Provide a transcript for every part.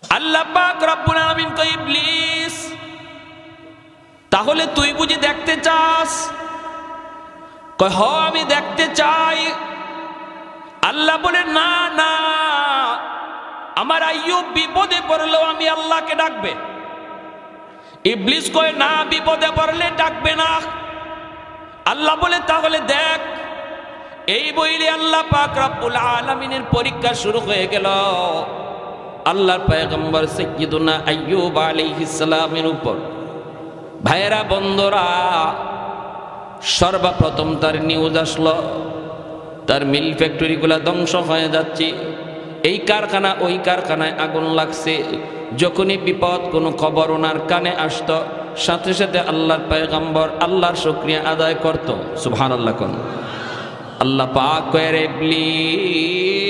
আল্লাহ পাক রব্বুল আলামিন কয় ইবলিস তাহলে তুই বুঝি দেখতে চাস? কয় হ আমি দেখতে চাই। আল্লাহ বলে না না, আমার আইয়ুব বিপদে পড়লেও আমি আল্লাহকে ডাকবে। ইবলিস কয় না, বিপদে পড়লে ডাকবে না। আল্লাহ বলে তাহলে দেখ। এই বইলে আল্লাহ পাক রব্বুল আলামিনের পরীক্ষা শুরু হয়ে গেল আল্লাহর পয়গম্বর সাইয়্যিদুনা আইয়ুব আলাইহিস সালামের উপর। ভাইয়েরা বন্ধুরা, সর্বপ্রথম তার নিউজ আসলো তার মিল ফ্যাক্টরিগুলো ধ্বংস হয়ে যাচ্ছে, এই কারখানা ওই কারখানায় আগুন লাগছে। যখনই বিপদ কোনো খবর ওনার কানে আসতো, সাথে সাথে আল্লাহর পয়গম্বর আল্লাহর শুকরিয়া আদায় করত। সুবহানাল্লাহ কোন আল্লাহ পাক কয় রে ইবলিস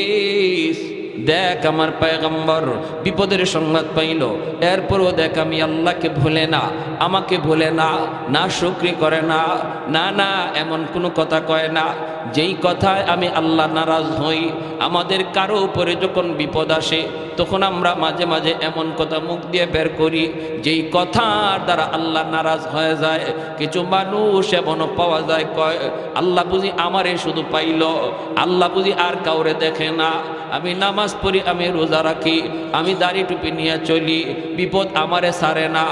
দেখ আমার পয়গম্বর বিপদের সংবাদ পাইল, এরপরও দেখ আমি আল্লাহকে ভুলে না, আমাকে ভুলে না, না শুকরি করে না, না না এমন কোনো কথা কয় না যেই কথায় আমি আল্লাহ নারাজ হই। আমাদের কারো উপরে যখন বিপদ আসে তখন আমরা মাঝে মাঝে এমন কথা মুখ দিয়ে বের করি যেই কথার দ্বারা আল্লাহ নারাজ হয়ে যায়। কিছু মানুষ এমনও পাওয়া যায় কয় আল্লাহ বুঝি আমারে শুধু পাইল, আল্লাহ বুঝি আর কাউরে দেখে না। আমি নামাজ পড়ি, আমি রোজা রাখি, আমি দাড়ি টুপি নিয়ে চলি, বিপদ আমারে ছাড়ে না।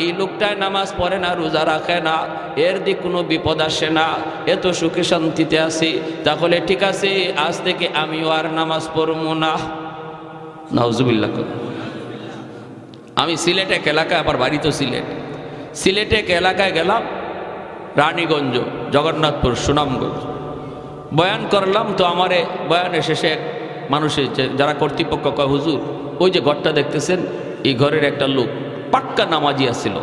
এই লোকটায় নামাজ পড়ে না, রোজা রাখে না, এর দিক কোনো বিপদ আসে না, এত সুখে শান্তিতে আছি, তাহলে ঠিক আছে আজ থেকে আমিও আর নামাজ পড়বো না। নাউজুবিল্লাহ। আমি সিলেট এক এলাকায়, আবার বাড়ি তো সিলেটে এক এলাকায় গেলাম, রানীগঞ্জ, জগন্নাথপুর, সুনামগঞ্জ, বয়ান করলাম। তো আমারে বয়ানের শেষে এক মানুষের যারা কর্তৃপক্ষ কয় হুজুর ওই যে ঘরটা দেখতেছেন এই ঘরের একটা লোক পাক্কা নামাজি আসছিল,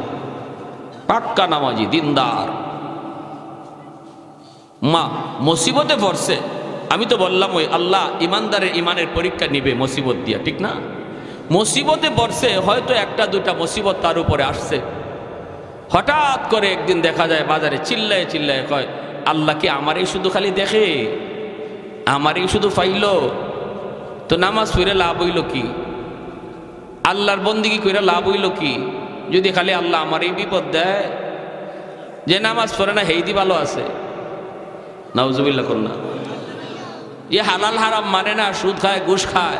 পাক্কা নামাজি দিনদার, মা মুসিবতে পড়ছে। আমি তো বললাম ওই আল্লাহ ইমানদারের ইমানের পরীক্ষা নিবে মুসিবত দিয়া, ঠিক না? মুসিবতে পড়ছে, হয়তো একটা দুটা মুসিবত তার উপরে আসছে। হঠাৎ করে একদিন দেখা যায় বাজারে চিল্লায় চিল্লায় কয় আল্লাহ কি আমারই শুধু খালি দেখে, আমারই শুধু ফাইল? তো নামাজ পড়ে লাভ হইল কি? আল্লাহর বন্দিগি কইরা লাভ হইল কি যদি খালি আল্লাহ আমার এই বিপদ দেয়? যে নামাজ পড়ে না হেইদি ভালো আছে। নাউজুবিল্লাহ করনা। এ হালাল হারাম মানে না, সুদ খায় ঘুষ খায়,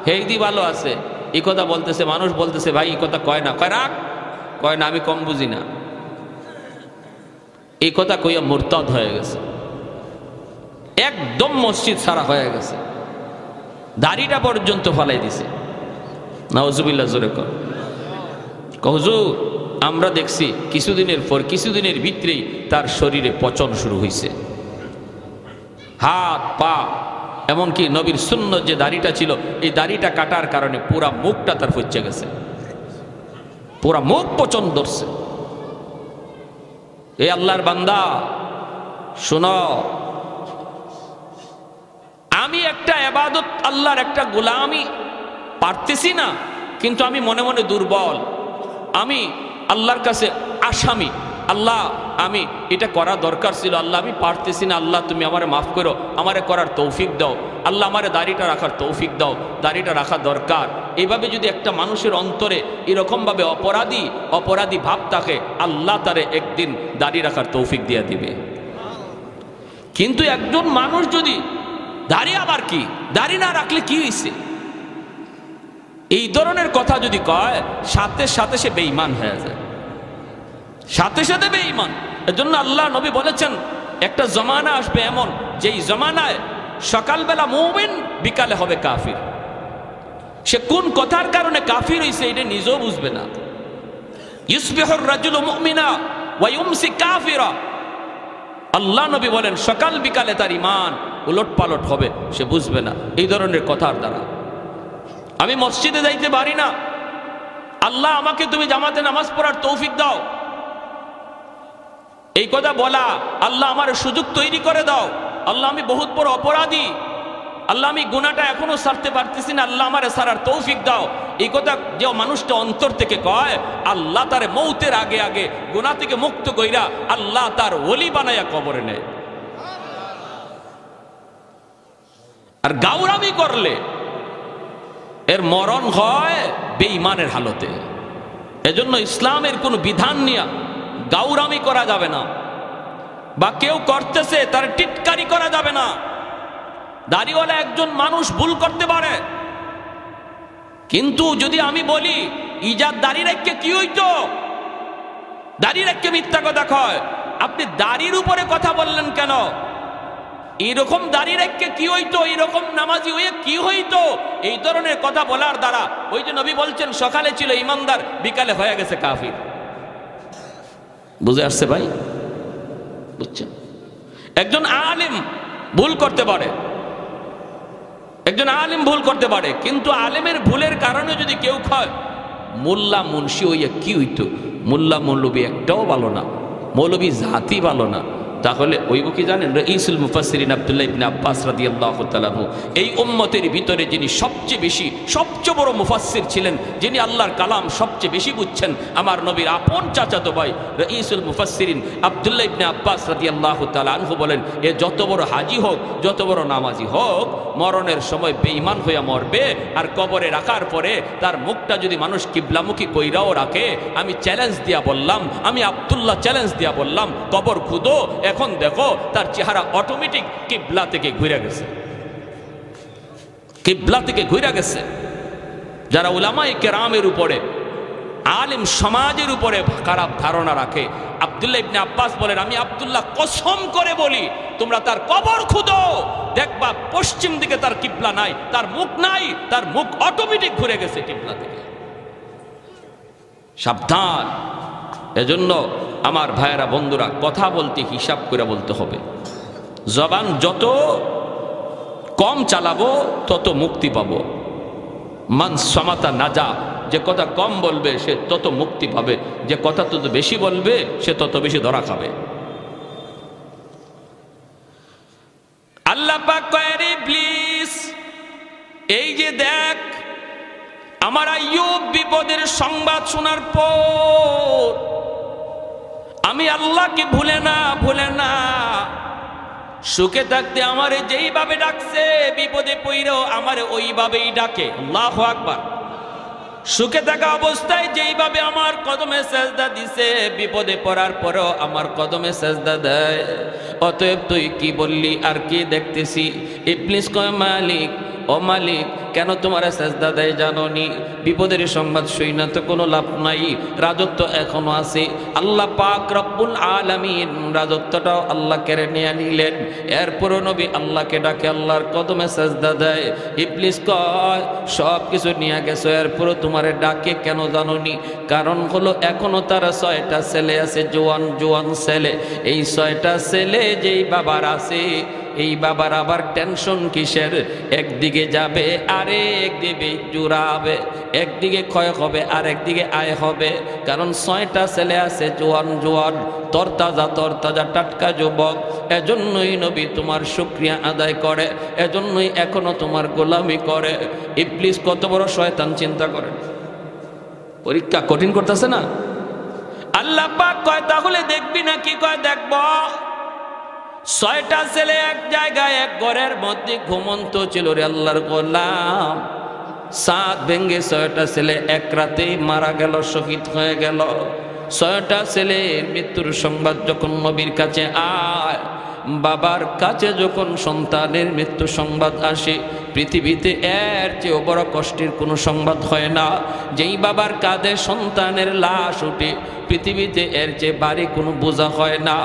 হেইদি ভালো আছে। এই কথা বলতেছে মানুষ, বলতেছে ভাই এই কথা কয় না, কয় রাখ, কয় না আমি কম বুঝি না। এই কথা কইয়া মুরতাদ হয়ে গেছে, একদম মসজিদ সারা হয়ে গেছে, দাড়িটা পর্যন্ত ফালাই দিছে। নাউজুবিল্লাহ জোরে কর। হুজুর আমরা দেখছি কিছুদিনের ভিতরেই তার শরীরে পচন শুরু হয়েছে, হাত পা, এমনকি নবীর সুন্নত যে দাড়িটা ছিল এই দাড়িটা কাটার কারণে পুরা মুখটা তার ফচ্ছে গেছে, পুরা মুখ পচন ধরছে। এই আল্লাহর বান্দা শোনো, আমি একটা ইবাদত আল্লাহর একটা গোলামি পারতেছি না, কিন্তু আমি মনে মনে দুর্বল, আমি আল্লাহর কাছে আসামি। আল্লাহ আমি এটা করা দরকার ছিল, আল্লাহ আমি পারতেছি না, আল্লাহ তুমি আমারে মাফ করো, আমারে করার তৌফিক দাও, আল্লাহ আমারে দাড়িটা রাখার তৌফিক দাও, দাড়িটা রাখা দরকার। এইভাবে যদি একটা মানুষের অন্তরে এরকমভাবে অপরাধী ভাব থাকে, আল্লাহ তারে একদিন দাড়ি রাখার তৌফিক দিয়ে দিবে। কিন্তু একজন মানুষ যদি দাড়ি, আবার কি দাড়ি না রাখলে কি হয়েছে, এই ধরনের কথা যদি কয়, সাথে সাথে সে বেঈমান হয়ে যায়, সাথে সাথে বেঈমান। এজন্য আল্লাহ নবী বলেছেন একটা জমানা আসবে এমন, যেই জমানায় সকালবেলা মুমিন, বিকালে হবে কাফির। সে কোন কথার কারণে কাফির হইছে এটা নিজেও বুঝবে না। ইউসবিহুর রাজুলু মুমিনা ওয়া ইউমসি কাফিরা। আল্লাহ নবী বলেন সকাল বিকালে তার ঈমান উলটপালট হবে, সে বুঝবে না এই ধরনের কথার দ্বারা। আমি মসজিদে যাইতে পারি না, আল্লাহ আমাকে তুমি জামাতে নামাজ পড়ার তৌফিক দাও, এই কথা বলা, আল্লাহ আমার সুযোগ তৈরি করে দাও, আল্লাহ আমি বহুত বড় অপরাধী, আল্লাহ আমি গুনাহটা এখনো ছাড়তে পারতেছি না, আল্লাহ আমারে ছাড়ার তৌফিক দাও, এই কথা যে মানুষটা অন্তর থেকে কয়, আল্লাহ তারে মৌতের আগে আগে গুনাহ থেকে মুক্ত কইরা আল্লাহ তার ওলি বানায়া কবরে নেয়। আর গাউরামি করলে এর মরণ হয় বেঈমানের হালতে। এজন্য ইসলামের কোনো বিধান নিয়ে গাউরামি করা যাবে না, বা কেউ করতেছে তার টিটকারি করা যাবে না। দাড়িওয়ালা একজন মানুষ ভুল করতে পারে, কিন্তু যদি আমি বলি ইজাদ দাড়ি রেখে কি হইতো, দাড়ি রেখে মিথ্যা কথা কয়, আপনি দাড়ির উপরে কথা বললেন কেন? এইরকম দাড়ি রেখে কি হইতো, এইরকম নামাজি হয়ে কি হইতো, এই ধরনের কথা বলার দ্বারা ওই যে নবী বলছেন সকালে ছিল ইমানদার, বিকালে হয়ে গেছে কাফির। বুঝে আসছে ভাই? বুঝছেন? একজন আলেম ভুল করতে পারে, একজন আলেম ভুল করতে পারে, কিন্তু আলেমের ভুলের কারণে যদি কেউ কয় মোল্লা মুন্সি হইয়া কি হইতো, মোল্লা মৌলবী একটাও ভালো না, মৌলবী জাতি ভালো না, তাহলে ওইব কি জানেন? রাইসুল মুফাসসিরিন আব্দুল্লাহ ইবনে আব্বাস রাদিয়াল্লাহু তাআলা আনহু এই উম্মতের ভিতরে যিনি সবচেয়ে বড় মুফাসসির ছিলেন, যিনি আল্লাহর কালাম সবচেয়ে বেশি বুঝছেন, আমার নবীর আপন চাচাতো ভাই রাইসুল মুফাসসিরিন আব্দুল্লাহ ইবনে আব্বাস রাদিয়াল্লাহু তাআলা আনহু বলেন, এ যত বড় হাজী হোক, যত বড় নামাজি হোক, মরণের সময় বেঈমান হইয়া মরবে, আর কবরে রাখার পরে তার মুখটা যদি মানুষ কিবলামুখী কইরাও রাখে, আমি চ্যালেঞ্জ দিয়া বললাম, আমি আব্দুল্লাহ চ্যালেঞ্জ দিয়া বললাম, কবর খুদো, এখন দেখো তার চেহারা অটোমেটিক কিবলা থেকে ঘুরে গেছে, কিবলা থেকে ঘুরে গেছে। যারা উলামায়ে কেরামের উপরে, আলেম সমাজের উপরে খারাপ ধারণা রাখে, আব্দুল্লাহ ইবনে আব্বাস বলেন, আমি আব্দুল্লাহ কসম করে বলি, তোমরা তার কবর খুদো, দেখবা পশ্চিম দিকে তার কিবলা নাই, তার মুখ নাই, তার মুখ অটোমেটিক ঘুরে গেছে কিবলা থেকে। সাবধান। এজন্য আমার ভাইয়েরা, বন্ধুরা, কথা বলতে হিসাব করে বলতে হবে। জবান যত কম চালাবো তত মুক্তি পাবো। মান সামাতা নাজা, যে কথা কম বলবে সে তত মুক্তি পাবে, যে কথা তত বেশি বলবে সে তত বেশি ধরা খাবে। আল্লাহ পাক কয়, রে ইবলিস, এই যে দেখ, আমার আইয়ুব বিপদের সংবাদ শোনার পর আমি আল্লাহকে ভুলে না, সুখে থাকতে আমারে যেইভাবে ডাকছে, বিপদে পড়লেও আমারে ওইভাবেই ডাকে। আল্লাহু আকবার। সুখে থাকা অবস্থায় যেইভাবে আমার কদমে সেজদা দিছে, বিপদে পড়ার পরও আমার কদমে সেজদা দেয়। অতএব তুই কি বললি আর কি দেখতেছি? ইবলিস কয়, মালিক, ও মালিক, কেন তোমার সেজদা দেয় জানোনি? বিপদের সংবাদ শুই না তো কোনো লাভ নাই, রাজত্ব এখনো আছে। আল্লাহ পাক রব্বুল আলামিন রাজত্বটাও আল্লাহ কেড়ে নিয়ে নিলেন। এরপরও নবী আল্লাহকে ডাকে, আল্লাহর কদমে সেজদা দেয়। ইবলিস কয়, সব কিছু নিয়ে গেছো, এরপরও তোমারে ডাকে কেন জানোনি? কারণ হলো এখনো তার 6টা ছেলে আছে, জোয়ান ছেলে। এই 6টা ছেলে যেই বাবার আছে, এই বাবার আবার টেনশন কিসের? একদিকে যাবে আরেক দিকে জুড়াবে, একদিকে ক্ষয় হবে আর একদিকে আয় হবে। কারণ 6টা ছেলে আছে জোয়ান, তরতাজা টাটকা যুবক। এজন্যই নবী তোমার শুকরিয়া আদায় করে, এজন্যই এখনো তোমার গোলামি করে। ইবলিস কত বড় শয়তান চিন্তা করেন। পরীক্ষা কঠিন করতেছে না? আল্লাহ পাক কয়, তাহলে দেখবি না? কি কয়, দেখব। 6টা ছেলে এক জায়গায় এক ঘরের মধ্যে ঘুমন্ত ছিল রে আল্লাহর গোলাম। সাত ভেঙ্গে 6টা ছেলে এক রাতেই মারা গেল, শহীদ হয়ে গেল। 6টা ছেলের মৃত্যুর সংবাদ যখন নবীর কাছে আয়, বাবার কাছে যখন সন্তানের মৃত্যু সংবাদ আসে, পৃথিবীতে এর চেয়ে বড় কষ্টের কোনো সংবাদ হয় না। যেই বাবার কাঁধে সন্তানের লাশ উঠে, পৃথিবীতে এর চেয়ে ভারী কোনো বোঝা হয় না।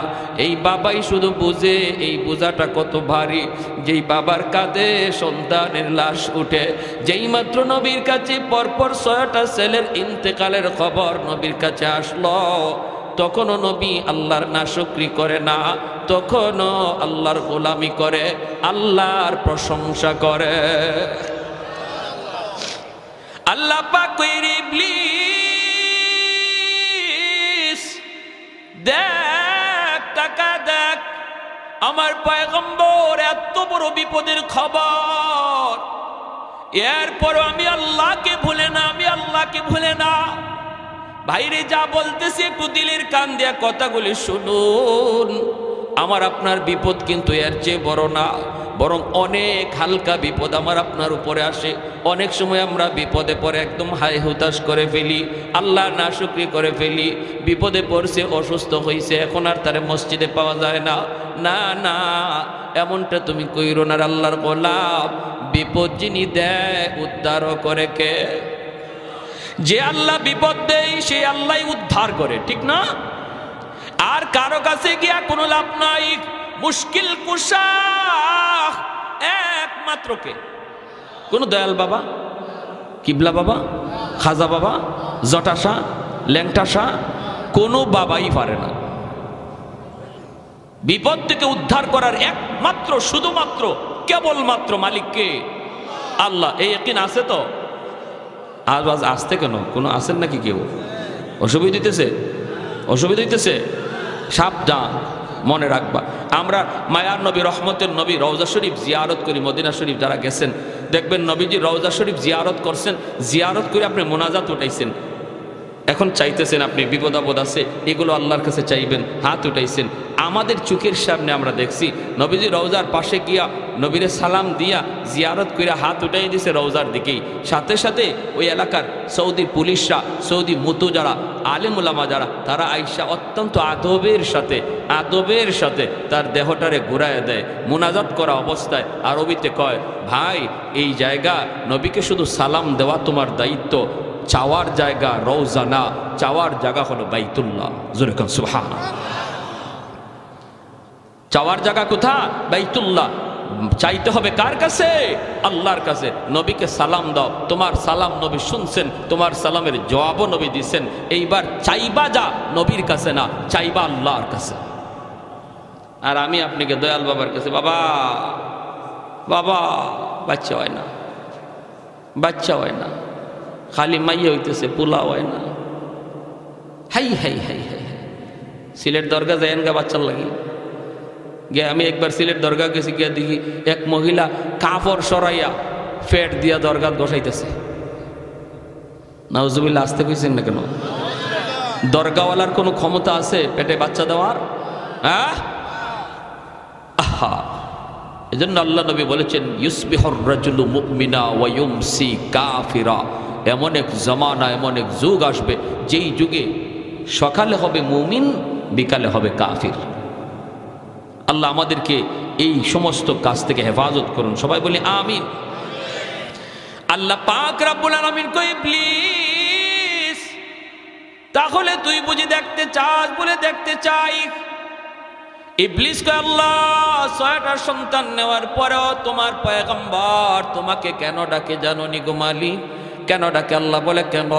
এই বাবাই শুধু বুঝে এই বোঝাটা কত ভারী। যেই বাবার কাঁধে সন্তানের লাশ উঠে, যেই মাত্র নবীর কাছে পরপর 6টা ছেলের ইন্তেকালের খবর নবীর কাছে আসলো, তখনও নবী আল্লাহর নাশুকরি করে না, তখনও আল্লাহর গোলামি করে, আল্লাহর প্রশংসা করে। আল্লাহ পাক কইর, ইবলিস দেখ, টাকা দেখ, আমার পয়গম্বর এত বড় বিপদের খবর, এরপরও আমি আল্লাহকে ভুলে না। ভাইরে, যা বলতেছি একটু দিলের কান দিয়া কথাগুলি শুনুন। আমার আপনার বিপদ কিন্তু এর চেয়ে বড় না, বরং অনেক হালকা বিপদ আমার আপনার উপরে আসে। অনেক সময় আমরা বিপদে পড়ে একদম হাই হুতাশ করে ফেলি, আল্লাহ নাশুকরি করে ফেলি। বিপদে পড়ছে, অসুস্থ হয়েছে, এখন আর তারে মসজিদে পাওয়া যায় না। না না, এমনটা তুমি কইরো না আল্লাহর গোলাম। বিপদ যিনি দেয় উদ্ধারও করে কে? যে আল্লাহ বিপদ দেয় সে আল্লাহ উদ্ধার করে, ঠিক না? আর কারো কাছে গিয়া কোনো লাভ নাই। মুশকিল কুশা একমাত্র কে? কোন দয়াল বাবা, কিবলা বাবা, খাজা বাবা, জটাশা, ল্যাংটাশা, কোনো বাবাই পারে না। বিপদ থেকে উদ্ধার করার একমাত্র শুধুমাত্র কেবলমাত্র মালিককে আল্লাহ। এই ইয়াকিন আছে তো? আজ আসতে কেন? কোনো আছেন নাকি কেউ? অসুবিধা দিতেছে? অসুবিধা দিতেছে? সাবধান, মনে রাখবা। আমরা মায়ার নবী, রহমতের নবী রওজা শরীফ জিয়ারত করি। মদিনা শরীফ যারা গেছেন দেখবেন নবীজি রওজা শরীফ জিয়ারত করছেন, জিয়ারত করে আপনি মোনাজাত উঠাইছেন। এখন চাইতেছেন আপনি বিপদ আপদ আছে, এগুলো আল্লাহর কাছে চাইবেন, হাত উঠাইছেন। আমাদের চোখের সামনে আমরা দেখছি নবীজি রওজার পাশে গিয়া নবীরে সালাম দিয়া জিয়ারত করে হাত উঠাই দিছে রওজার দিকেই। সাথে সাথে ওই এলাকার সৌদি পুলিশরা, সৌদি মুতু যারা, আলেম উলামা যারা, তারা আইসা অত্যন্ত আদবের সাথে তার দেহটারে ঘুরাইয়া দেয়। মুনাজাত করা অবস্থায় আরবিতে কয়, ভাই এই জায়গা নবীকে শুধু সালাম দেওয়া তোমার দায়িত্ব, চাওয়ার জায়গা রওজা না, চাওয়ার জায়গা হলো বাইতুল্লাহ। জোরে কোন সুবহানাল্লাহ। চাওয়ার জায়গা কোথায়? বাইতুল্লাহ। চাইতে হবে কার কাছে? আল্লাহর কাছে। নবীকে সালাম দাও, তোমার সালাম নবী শুনছেন, তোমার সালামের জবাবও নবী দিচ্ছেন। এইবার চাইবা যা নবীর কাছে না, চাইবা আল্লাহর কাছে। আর আমি আপনাকে দয়াল বাবার কাছে, বাবা বাবা, বাচ্চা হয় না, বাচ্চা হয় না, খালি মাইয়া হইতেছে, পোলা হয় না। হাই হাই হাই হাই হাই। সিলেট দরগা যাইন গা বাচ্চার লাগি গে। আমি একবার সিলেট দরগা গেছি, গিয়ে দেখি এক মহিলা কাপড় সরাইয়া ফেট দিয়া দরগা বসাইতেছে। নাউজুবিল্লাহ, আসতে কইছেন না কেন? দরগাওয়ালার কোনো ক্ষমতা আছে পেটে বাচ্চা দেওয়ার? হ্যাঁ, আহা। এজন্য আল্লাহ নবী বলেছেন, ইউসবিহুর রাজুলু মুমিনা ওয়া ইউমসি কাফিরা। এমন এক জামানা, এমন এক যুগ আসবে যেই যুগে সকালে হবে মুমিন, বিকালে হবে কাফির। আল্লাহ আমাদেরকে এই সমস্ত কাজ থেকে হেফাজত করুন, সবাই বলি আমিন। আল্লাহ পাক রব্বুল আলামিন কই, প্লিজ তাহলে তুই বুঝি দেখতে চাস? বলে দেখতে চাই। ইবলিস কয়, আল্লাহ ৬টা সন্তান নেওয়ার পরেও তোমার পয়গম্বর তোমাকে কেন ডাকে জানো নি গো মালিক? কেন ডাকে? আল্লাহ বলে কেন?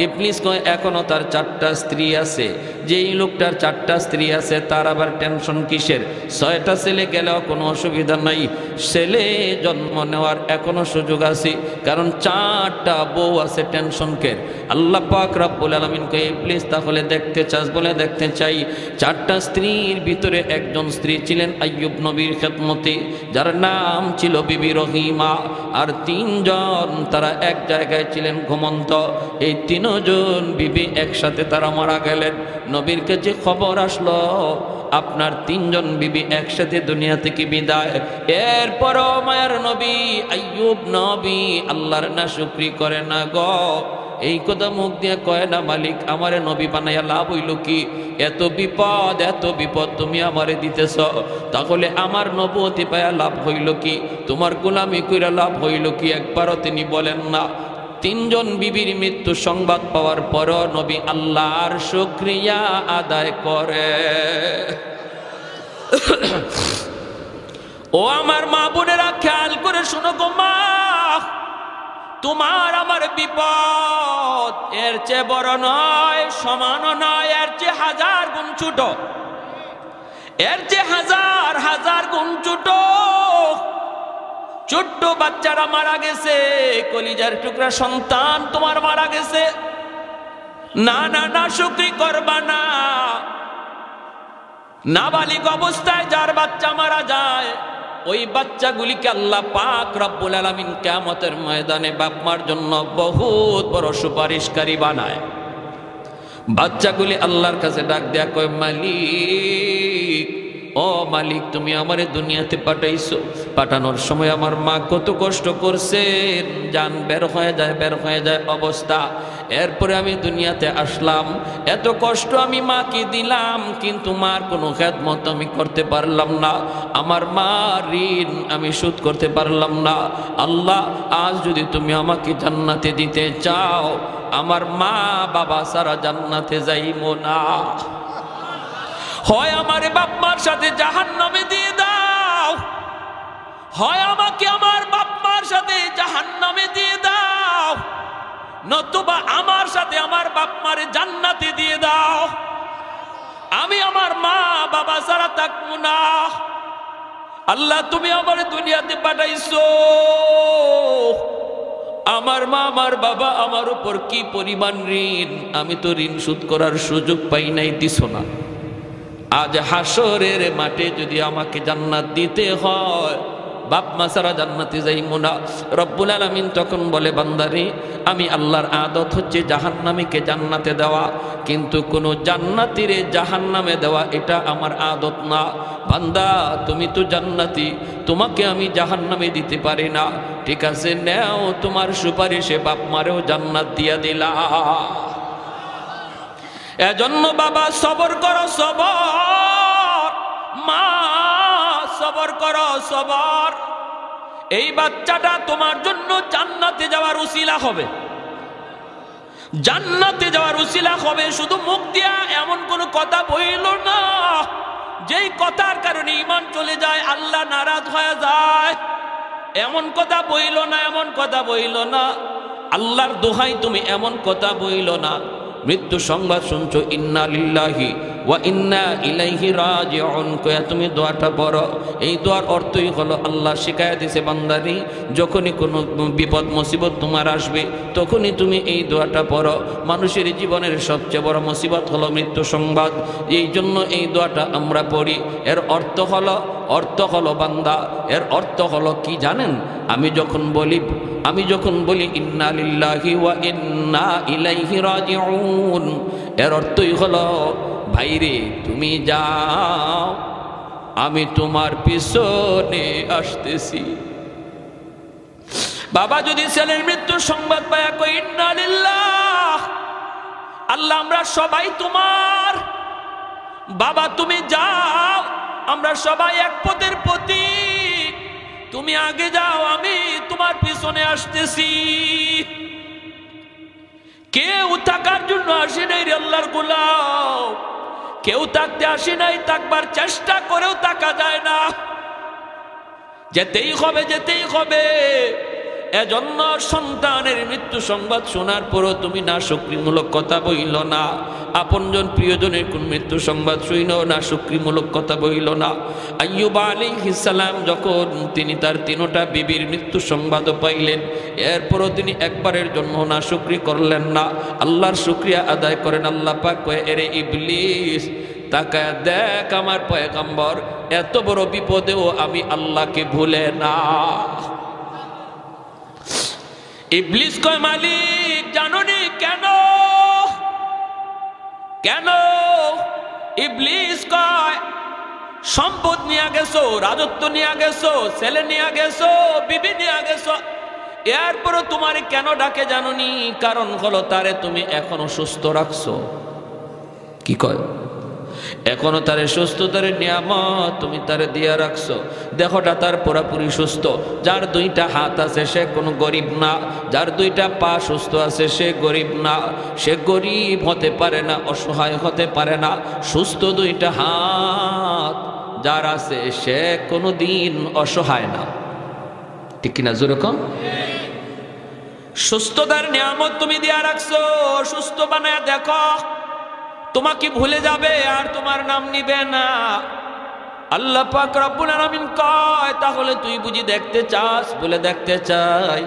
ইবলিস কয়, এখনো তার 4টা স্ত্রী আছে। যেই লোকটার 4টা স্ত্রী আছে তার আবার টেনশন কিসের? 6টা ছেলে গেলেও কোনো অসুবিধা নাই, ছেলে জন্ম নেওয়ার এখনো সুযোগ আছে, কারণ 4টা বউ আছে, টেনশন কের? আল্লাহ পাক রব্বুল আলামিন কয়, ইবলিস তাহলে দেখতে চাস? বলে দেখতে চাই। 4টা স্ত্রীর ভিতরে একজন স্ত্রী ছিলেন আইয়ুব নবীর খেদমতে, যার নাম ছিল বিবি রহিমা। আর 3জন তারা এক জায়গায় ছিলেন ঘুমন্ত। এই 3জন বিবি একসাথে তারা মারা গেলেন। নবীর কাছে খবর আসলো আপনার 3জন বিবি একসাথে দুনিয়া থেকে বিদায়। এরপরও মায়ার নবী আইয়ুব নবী আল্লাহর নাশুকরি করে না গো। এই কথা মুখ দিয়ে কয় না, মালিক আমারে নবী বানাইয়া লাভ হইল কি? এত বিপদ তুমি আমারে দিতেছ, তাহলে আমার নবুয়তি পায়া লাভ হইল কি? তোমার গোলামি কইরা লাভ হইল কি? একবারও তিনি বলেন না। 3জন বিবির মৃত্যু সংবাদ পাওয়ার পরও নবী আল্লাহর শুকরিয়া আদায় করে। ও আমার মা বোনেরা, খেয়াল করে শোনো গো মা, তোমার আমার বিপদ এর চেয়ে বড় নয়, সমানও নয়, এর চেয়ে 1000 গুণ ছোট, এর চেয়ে হাজার গুণ ছোট। ছোট্ট বাচ্চারা মারা গেছে, কলিজার টুকরা সন্তান তোমার মারা গেছে। না না না, শুকরি করবা না। নাবালিগ অবস্থায় যার বাচ্চা মারা যায়, ওই বাচ্চাগুলিকে আল্লাহ পাক রব্বুল আলামিন কিয়ামতের ময়দানে বাপ মার জন্য বহুত বড় সুপারিশকারী বানায়। বাচ্চাগুলি আল্লাহর কাছে ডাক দেয়া কয়, মালিক ও মালিক, তুমি আমারে দুনিয়াতে পাঠাইছো, পাঠানোর সময় আমার মা কত কষ্ট করছেন, জান বের হয়ে যায় অবস্থা। এরপরে আমি দুনিয়াতে আসলাম, এত কষ্ট আমি মাকে দিলাম, কিন্তু মার কোনো খেদমত আমি করতে পারলাম না, আমার মা ঋণ আমি শোধ করতে পারলাম না। আল্লাহ, আজ যদি তুমি আমাকে জান্নাতে দিতে চাও, আমার মা বাবা সারা জান্নাতে যাইবো না, হয় আমারে বাপ মার সাথে জাহান্নামে দিয়ে দাও, হয় আমাকে আমার বাপ মার সাথে জাহান্নামে দিয়ে দাও, নতুবা আমার সাথে আমার বাপ মারে জান্নাতে দিয়ে দাও। আমি আমার মা বাবা ছাড়া থাকবো না। আল্লাহ, তুমি আমার দুনিয়াতে পাঠাইছো, আমার মা আমার বাবা আমার উপর কি পরিমাণ ঋণ, আমি তো ঋণ শোধ করার সুযোগ পাই নাই, দিছো না। আজ হাসরের মাঠে যদি আমাকে জান্নাত দিতে হয়, বাপ মা ছাড়া জান্নাতে যাইবো না। রব্বুল আলামিন তখন বলে, বান্দারে, আমি আল্লাহর আদত হচ্ছে জাহান্নামীকে জান্নাতে দেওয়া, কিন্তু কোন জান্নাতীরে জাহান্নামে দেওয়া এটা আমার আদত না। বান্দা, তুমি তো জান্নাতি, তোমাকে আমি জাহান্নামে দিতে পারি না, ঠিক আছে, নেও, তোমার সুপারিশে বাপ মারেও জান্নাত দিয়া দিলা। এজন্য বাবা সবর করো, সবর, মা সবর করো, সবর। এই বাচ্চাটা তোমার জন্য জান্নাতে যাওয়ার উসিলা হবে, জান্নাতে যাওয়ার উসিলা হবে। শুধু মুখ দিয়া এমন কোন কথা বইল না যেই কথার কারণে ঈমান চলে যায়, আল্লাহ নারাজ হয়ে যায়, এমন কথা বইল না, এমন কথা বইল না। আল্লাহর দোহাই তুমি এমন কথা বইল না। মৃত্যু সংবাদ শুনছো, ইন্না লিল্লাহি ওয়া ইন্না ইলাইহি রাজিউন কয়া তুমি দোয়াটা পড়ো। এই দোয়ার অর্থই হলো, আল্লাহ শিখায়া দিয়েছে, বান্দারি, যখনই কোনো বিপদ মুসিবত তোমার আসবে, তখনই তুমি এই দোয়াটা পড়ো। মানুষের জীবনের সবচেয়ে বড় মুসিবত হলো মৃত্যু সংবাদ, এই জন্য এই দোয়াটা আমরা পড়ি। এর অর্থ হলো বান্দা, এর অর্থ হলো কি জানেন? আমি যখন বলি ইন্না লিল্লাহি ওয়া ইন্না ইলাইহি রাজিউন, এর অর্থই হলো, ভাইরে তুমি যাও, আমি তোমার পিছনে আসতেছি। বাবা যদি ছেলের মৃত্যুর সংবাদ পায় কই ইন্না লিল্লাহ, আল্লাহ আমরা সবাই তোমার, বাবা তুমি যাও, আমরা সবাই এক পথের প্রতীক, তুমি আগে যাও, আমি তোমার পিছনে আসতেছি। কেউ থাকার জন্য আসে নাই রে আল্লাহর গোলাম, কেউ থাকতে আসে নাই, থাকবার চেষ্টা করেও থাকা যায় না, যেতেই হবে। এজন্য সন্তানের মৃত্যু সংবাদ শোনার পরও তুমি না শুকরিমূলক কথা বইল না, আপনজন প্রিয়জনের কোন মৃত্যু সংবাদ শুইনো না শুকরিমূলক কথা বইল না। আইয়ুব আলাইহিস সালাম যখন তিনি তার তিনটা বিবির মৃত্যু সংবাদও পাইলেন, এরপরও তিনি একবারের জন্য না শুকরি করলেন না, আল্লাহর শুকরিয়া আদায় করেন। আল্লাহ পাক কয়, এরে ইবলিস, তাকায় দেখ আমার পয়গম্বর এত বড় বিপদেও আমি আল্লাহকে ভুলে না। ইবলিস কয়, মালিক জানোনি কেন? ইবলিস কয়, সম্পদ নিয়ে গেছো, রাজত্ব নিয়ে গেছো, ছেলে নিয়ে গেছো, বিবি নিয়ে গেছো, এরপরও তোমার কেন ডাকে জানোনি? কারণ হলো তারে তুমি এখনো সুস্থ রাখছো। কি কয়? এখনো তারে সুস্থতার নিয়ামত তুমি তারে দিয়া রাখছো। দেহটা তার পুরাপুরি সুস্থ, যার দুইটা হাত আছে সে কোনো গরিব না, যার দুইটা পা সুস্থ আছে সে গরিব না, সে গরিব হতে পারে না, অসহায় হতে পারে না। সুস্থ দুইটা হাত যার আছে সে কোনো দিন অসহায় না, ঠিক কিনা? যেরকম সুস্থতার নিয়ামত তুমি দিয়া রাখছো, সুস্থ বানায় দেখো, তোমাকে ভুলে যাবে আর তোমার নাম নিবে না। আল্লাহ পাক রব্বুল আলামিন কয়, তাহলে তুই বুঝি দেখতে চাস? বলে দেখতে চাই।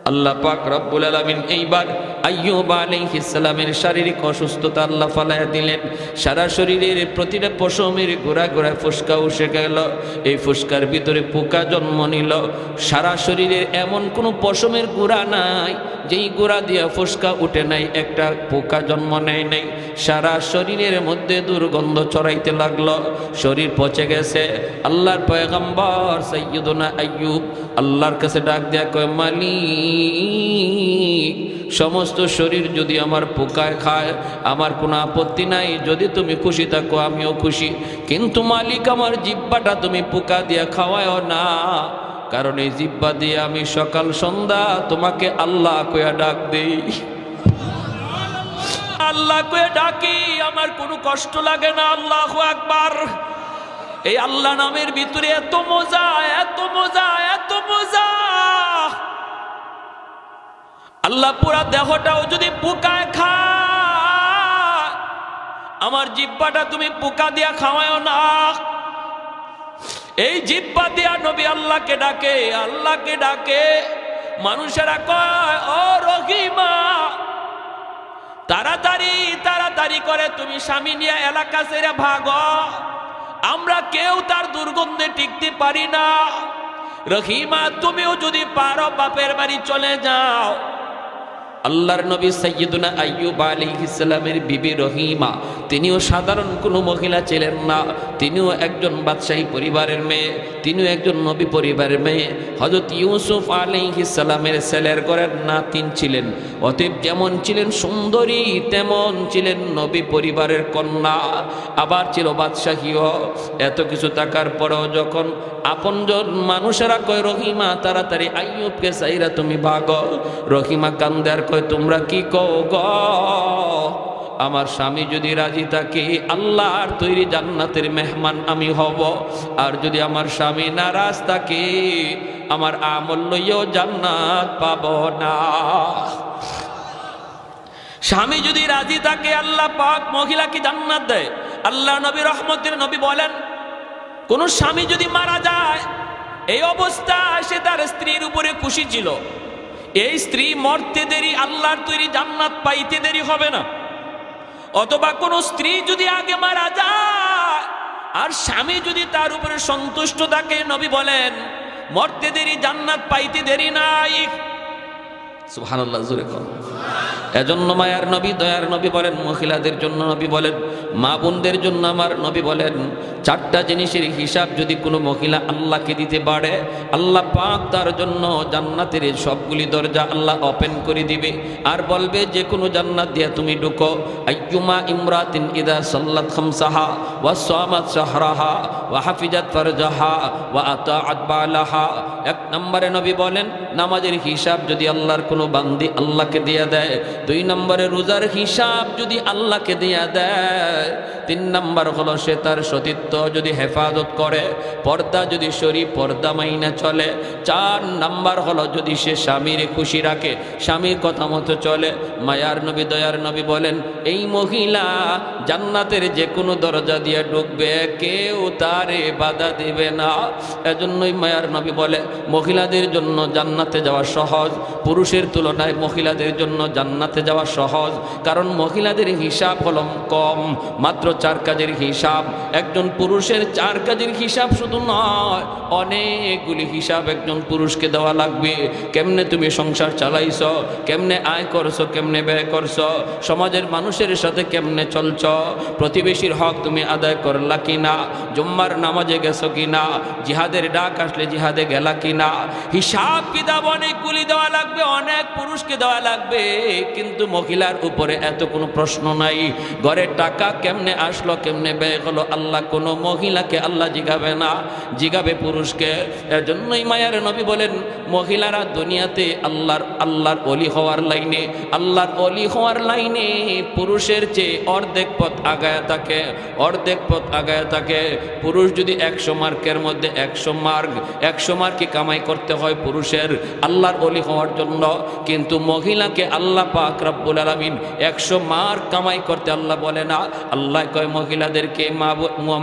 আল্লাহ পাক রব্বুল আলামিন এইবার আইয়ুব আলাইহিস সালামের শারীরিক অসুস্থতা আল্লাহ ফালায়া দিলেন। সারা শরীরের প্রতিটা পশমের গোড়া গোড়ায় ফুসকা উঠে গেল, এই ফুসকার ভিতরে পোকা জন্ম নিল। সারা শরীরের এমন কোনো পশমের গোড়া নাই যেই গোড়া দিয়া ফুসকা উঠে নাই, একটা পোকা জন্ম নেয় নাই। সারা শরীরের মধ্যে দুর্গন্ধ ছড়াইতে লাগলো, শরীর পচে গেছে। আল্লাহর পয়গম্বর সাইয়্যিদুনা আইয়ুব আল্লাহর কাছে ডাক দেয়া কয়, মালিক, সমস্ত শরীর যদি আমার পোকায় খায় আমার কোনো আপত্তি নাই, যদি তুমি খুশি থাকো আমিও খুশি, কিন্তু মালিক আমার জিহ্বাটা তুমি পোকা দিয়া খাওয়ায় না, কারণ এই জিহ্বা দিয়ে আমি সকাল সন্ধ্যা তোমাকে আল্লাহ কইয়া ডাক দেই, আল্লাহ কইয়া ডাকি, আমার কোনো কষ্ট লাগে না। আল্লাহু আকবার। এই আল্লাহ নামের ভিতরে এত মজা, এত মজা, এত মজা। আল্লাহ পুরা দেহটাও যদি পোকায় খায়, আমার জিহ্বাটা তুমি পোকা দিয়া খাওয়ায় না। এই জিহ্বা দিয়া নবী আল্লাহকে ডাকে, আল্লাহকে ডাকে। মানুষেরা কয়, ও রহিমা, তাড়াতাড়ি তাড়াতাড়ি করে তুমি স্বামী নিয়ে এলাকা ছেড়ে ভাগো, আমরা কেউ তার দুর্গন্ধে টিকতে পারি না। রহিমা, তুমিও যদি পারো বাপের বাড়ি চলে যাও। আল্লাহর নবী সাইয়্যিদুনা আইয়ুব আলাইহিস সালামের বিবি রহিমা, তিনিও সাধারণ কোনো মহিলা ছিলেন না, তিনিও একজন বাদশাহী পরিবারের মেয়ে, তিনিও একজন নবী পরিবারের মেয়ে। হযরত ইউসুফ আলাইহিস সালামের ছেলের ঘরের নাতিন ছিলেন। অতএব যেমন ছিলেন সুন্দরী, তেমন ছিলেন নবী পরিবারের কন্যা, আবার ছিল বাদশাহীও। এত কিছু থাকার পরেও যখন আপনজন মানুষেরা কয়, রহিমা তাড়াতাড়ি আইয়ুবকে চাইরা তুমি ভাগো, রহিমা কান্দে আর কয়, তোমরা কি কও গো? আমার স্বামী যদি রাজি থাকে আল্লাহর তৈরি জান্নাতের মেহমান আমি হব, আর যদি আমার স্বামী নারাজ থাকে আমার আমল লইও জান্নাত পাব না। স্বামী যদি রাজি থাকে আল্লাহ পাক মহিলাকে জান্নাত দেয়। আল্লাহ নবী রহমতের নবী বলেন, কোন স্বামী যদি মারা যায় এই অবস্থায় সে তার স্ত্রীর উপরে খুশি ছিল, এই স্ত্রী মরতে দেরি আল্লাহর তৈরি জান্নাত পাইতে দেরি হবে না। অথবা কোন স্ত্রী যদি আগে মারা যায় আর স্বামী যদি তার উপরে সন্তুষ্ট থাকে, নবী বলেন মরতে দেরি জান্নাত পাইতে দেরি নাই। সুবহানাল্লাহ, জোরে কর। এজন্য মায়ার নবী দয়ার নবী বলেন, মহিলাদের জন্য নবী বলেন, মা বোনদের জন্য আমার নবী বলেন, চারটা জিনিসের হিসাব যদি কোনো মহিলা আল্লাহকে দিতে পারে, আল্লাহ পাক তার জন্য জান্নাতের সবগুলি দরজা আল্লাহ ওপেন করে দিবে, আর বলবে যে কোনো জান্নাত দিয়ে তুমি ঢুকো। আইয়ুমা ইমরাতিন ইদা সাল্লাত খামসাহা ওয়া সামাত শাহরাহা ওয়া হাফিজাত ফারজাহা ওয়া আতাআত বালাহা। এক নম্বরে নবী বলেন, নামাজের হিসাব যদি আল্লাহর কোনো বান্দি আল্লাহকে দিয়ে দেয়। দুই নম্বরে রোজার হিসাব যদি আল্লাহকে দিয়া দেয়। তিন নম্বর হলো সে তার সতীত্ব যদি হেফাজত করে, পর্দা যদি শরীফ পর্দা মাইনা চলে। চার নম্বর হলো যদি সে স্বামীর খুশি রাখে, স্বামীর কথা মতো চলে। মায়ার নবী দয়ার নবী বলেন, এই মহিলা জান্নাতের যে কোনো দরজা দিয়ে ঢুকবে, কেউ তারে বাধা দিবে না। এজন্যই মায়ার নবী বলে, মহিলাদের জন্য জান্নাতে যাওয়া সহজ, পুরুষের তুলনায় মহিলাদের জন্য জান্নাতে যাওয়া সহজ। কারণ মহিলাদের হিসাব হলো কম, মাত্র 4 কাজের হিসাব। একজন পুরুষের 4 কাজের হিসাব শুধু নয়, অনেকগুলি হিসাব একজন পুরুষকে দেওয়া লাগবে। কেমনে তুমি সংসার চালাইছো, কেমনে আয় করছো, কেমনে ব্যয় করছো, সমাজের মানুষের সাথে কেমনে চলছো, প্রতিবেশীর হক তুমি আদায় করলা কিনা, জুম্মার নামাজে গেছো কিনা, জিহাদের ডাক আসলে জিহাদে গেলা কিনা। হিসাব কিতাব অনেকগুলি দেওয়া লাগবে, অনেক পুরুষকে দেওয়া লাগবে। কিন্তু মহিলার উপরে এত কোনো প্রশ্ন নাই। ঘরের টাকা কেমনে আসলো, কেমনে ব্যয় হলো, আল্লাহ কোনো মহিলাকে আল্লাহ জিগাবে না, জিগাবে পুরুষকে। এজন্যই মায়ার নবী বলেন, মহিলারা দুনিয়াতে আল্লাহর ওলি হওয়ার লাইনে, আল্লাহর ওলি হওয়ার লাইনে পুরুষের চেয়ে অর্ধেক পথ আগায় থাকে, অর্ধেক পথ আগায় থাকে। পুরুষ যদি 100 মার্কের মধ্যে 100 মার্কই কামাই করতে হয় পুরুষের আল্লাহর ওলি হওয়ার জন্য, কিন্তু মহিলাকে আল্লাহ পাক রব্বুল আলামিন 100 মার্ক কামাই করতে আল্লাহ বলে না। আল্লাহ কয় মহিলাদেরকে,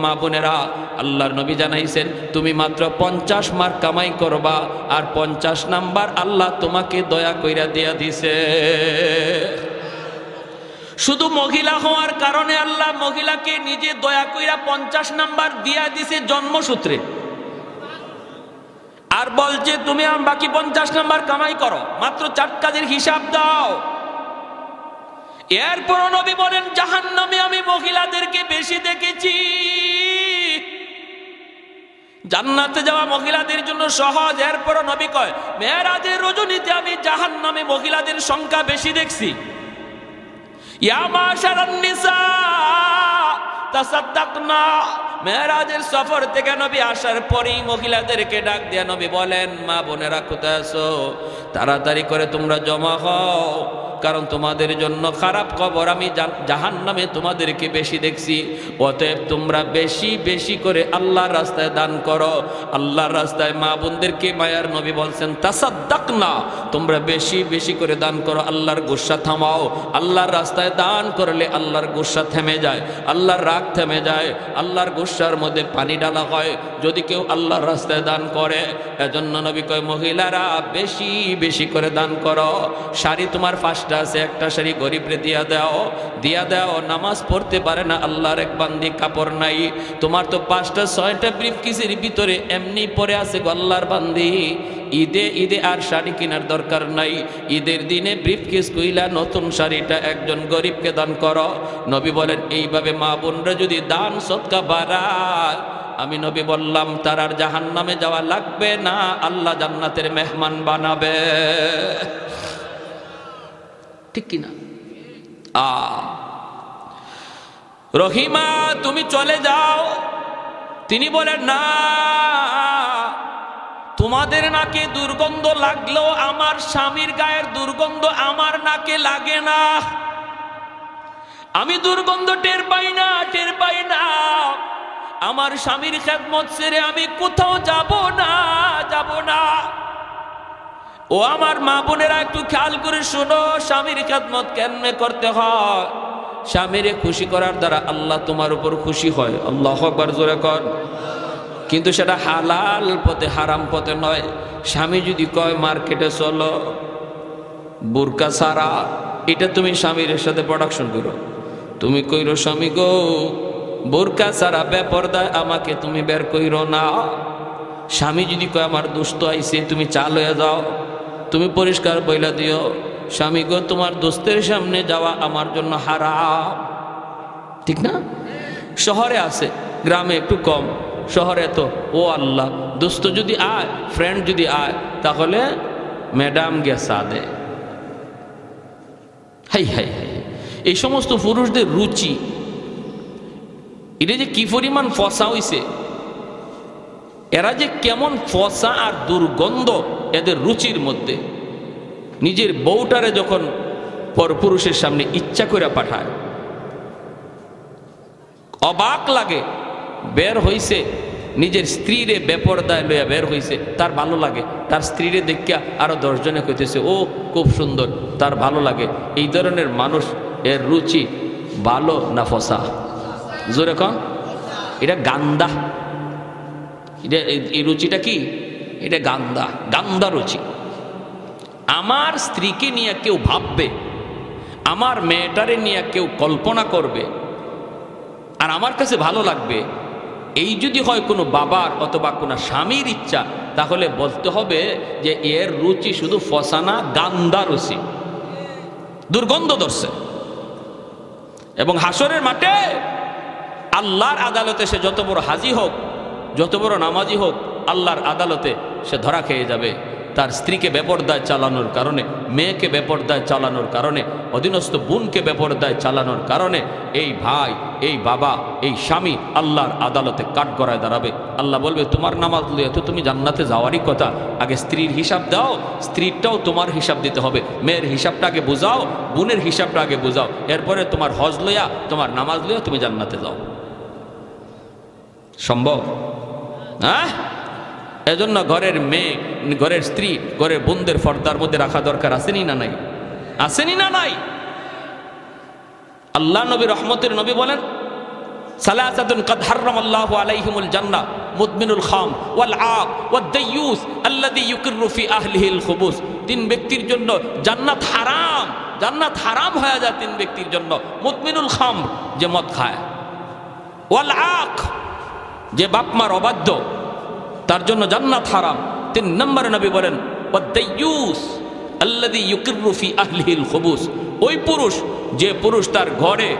মা বোনেরা, আল্লাহর নবী জানাইছেন তুমি মাত্র 50 মার্ক কামাই করবা, আর 50 নাম্বার আল্লাহ তোমাকে দয়া কইরা দিয়া দিছে। শুধু মহিলা হওয়ার কারণে আল্লাহ মহিলাকে নিজে দয়া কইরা 50 নাম্বার দিয়া দিছে জন্মসূত্রে, আর বলছে তুমি বাকি 50 নাম্বার কামাই করো, মাত্র 4 কাজের হিসাব দাও। এরপর নবী বলেন জাহান্নামে আমি মহিলাদেরকে বেশি দেখেছি, জান্নাতে যাওয়া মহিলাদের জন্য সহজ। এরপর নবী কয় মেরাজের রজনীতে আমি জাহান্নামে মহিলাদের সংখ্যা বেশি দেখছি। ইয়া মাশারান নিসা তাসাদ্দাকনা, মেরাজের সফর থেকে নবী আসার পরেই মহিলাদেরকে ডাক দিয়ে নবী বলেন মা বোনেরা কোথায় আছো, তাড়াতাড়ি করে তোমরা জমা হও, কারণ তোমাদের জন্য খারাপ খবর, আমি জাহান্নামে তোমাদেরকে বেশি দেখছি। অতএব তোমরা বেশি বেশি করে আল্লাহর রাস্তায় দান করো। আল্লাহর রাস্তায় মা বোনদেরকে মায়ার নবী বলছেন তাসাদ্দাকনা, তোমরা বেশি বেশি করে দান করো, আল্লাহর গুসা থামাও। আল্লাহর রাস্তায় দান করলে আল্লাহর গুসা থেমে যায়, আল্লাহর রাগ থেমে যায়, আল্লাহর গুসার মধ্যে পানি ডালা হয় যদি কেউ আল্লাহর রাস্তায় দান করে। এজন্য নবী কয় মহিলারা বেশি বেশি করে দান করো। শাড়ি তোমার 5টা আছে, একটা শাড়ি গরিবরে দিয়া দাও, দিয়া দাও। নামাজ পড়তে পারে না আল্লাহর এক বান্দি, কাপড় নাই, তোমার তো 5টা 6টা ব্রিফকেসের ভিতরে এমনি পরে আছে গো আল্লাহর বান্দি, ঈদে ঈদে আর শাড়ি কেনার দরকার নাই, ঈদের দিনে ব্রিফকেস কইলা নতুন শাড়িটা একজন গরিবকে দান করো। নবী বলেন এইভাবে মা বোনরা যদি দান সদকা বাড়ায়, আমি নবী বললাম তার আর জাহান্নামে যাওয়া লাগবে না, আল্লাহ জান্নাতের মেহমান বানাবে। ঠিক কিনা? রহিমা তুমি চলে যাও। তিনি বলেন না, তোমাদের নাকে দুর্গন্ধ লাগলেও আমার স্বামীর গায়ের দুর্গন্ধ আমার নাকে লাগে না, আমি দুর্গন্ধ টের পাই না, টের পাই না। আমার স্বামীর খেদমত ছেড়ে আমি কোথাও যাব না, যাব না। ও আমার মা বোনেরা একটু খেয়াল করে শোনো, স্বামীর খেদমত কেমনে করতে হয়। স্বামীরে খুশি করার দ্বারা আল্লাহ তোমার উপর খুশি হয়। আল্লাহু আকবার জোরে কর। কিন্তু সেটা হালাল পথে, হারাম পথে নয়। স্বামী যদি কয় মার্কেটে চলো বুরকা সারা, এটা তুমি স্বামীর সাথে প্রোডাকশন করো। তুমি কইরো স্বামী গো বুরকা সারা বেপরদায় আমাকে তুমি বের কইরো না। স্বামী যদি কয় আমার দুষ্ট আইছে, তুমি চাল হয়ে যাও, তুমি পরিষ্কার বইলা দিও স্বামী গো তোমার দোস্তের সামনে যাওয়া আমার জন্য হারাম। ঠিক না? শহরে আছে, গ্রামে একটু কম। শহরে তো ও আল্লাহ, দোস্ত যদি আয়, ফ্রেন্ড যদি আয়, তাহলে ম্যাডাম গেসা দে। হাই হাই হাই, এই সমস্ত পুরুষদের রুচি, এটা যে কি পরিমাণ ফসা হইছে, এরা যে কেমন ফসা আর দুর্গন্ধ এদের রুচির মধ্যে। নিজের বউটারে যখন পরপুরুষের সামনে ইচ্ছা করে পাঠায়, অবাক লাগে। বের হইছে নিজের স্ত্রীরে বেপরদায় লইয়া বের হইছে, তার ভালো লাগে। তার স্ত্রীরে দেখিয়া আরো 10 জনে কইতেছে ও খুব সুন্দর, তার ভালো লাগে। এই ধরনের মানুষ, এর রুচি ভালো না ফসা? জোরে কন। এটা গান্দা। এটা এই রুচিটা কি? এটা গান্দা, গান্দা রুচি। আমার স্ত্রীকে নিয়ে কেউ ভাববে, আমার মেয়েটারে নিয়ে কেউ কল্পনা করবে, আর আমার কাছে ভালো লাগবে, এই যদি হয় কোনো বাবার অথবা কোনো স্বামীর ইচ্ছা, তাহলে বলতে হবে যে এর রুচি শুধু ফসানা, গান্দা রুচি, দুর্গন্ধ ধরছে। এবং হাসরের মাঠে আল্লাহর আদালতে সে যত বড় হাজি হোক, যত বড় নামাজি হোক, আল্লাহর আদালতে সে ধরা খেয়ে যাবে তার স্ত্রীকে বেপরদায় চালানোর কারণে, মেয়েকে বেপরদায় চালানোর কারণে, অধীনস্থ বোনকে বেপরদায় চালানোর কারণে। এই ভাই, এই বাবা, এই স্বামী আল্লাহর আদালতে কাঠগড়ায় দাঁড়াবে। আল্লাহ বলবে তোমার নামাজ লইয়া তো তুমি জান্নাতে যাওয়ারই কথা, আগে স্ত্রীর হিসাব দাও, স্ত্রীরটাও তোমার হিসাব দিতে হবে। মেয়ের হিসাবটা আগে বুঝাও, বোনের হিসাবটা আগে বুঝাও, এরপরে তোমার হজ লইয়া, তোমার নামাজ লইয়া তুমি জান্নাতে যাও। সম্ভব? হ্যাঁ? এজন্য ঘরের মেয়ে, ঘরের স্ত্রী, ঘরের বোনদের পর্দার মধ্যে রাখা দরকার। আসেনি না নাই? আসেনি না নাই? আল্লাহ নবী রহমতের নবী বলেন সালাসাতুন কাদ হারামাল্লাহু আলাইহিমুল জান্নাহ, মুদমিনুল খাম ওয়াল আক ওয়াদ দাইয়ুস আল্লাযী ইউকিররু ফি আহলিহিল খুবুস। তিন ব্যক্তির জন্য জান্নাত হারাম, জান্নাত হারাম হয়ে যায় তিন ব্যক্তির জন্য। মুদমিনুল খাম, যে মদ খায়, ওয়াল আক, যে বাপ মার অবাধ্য, তার জন্য জান্নাত হারাম। 3 নম্বরে নবী বলেন ওয়াদ দাইয়ুস আল্লাযী ইউকিররু ফি আহলিহিল খুবুস, ওই পুরুষ যে পুরুষ তার ঘরে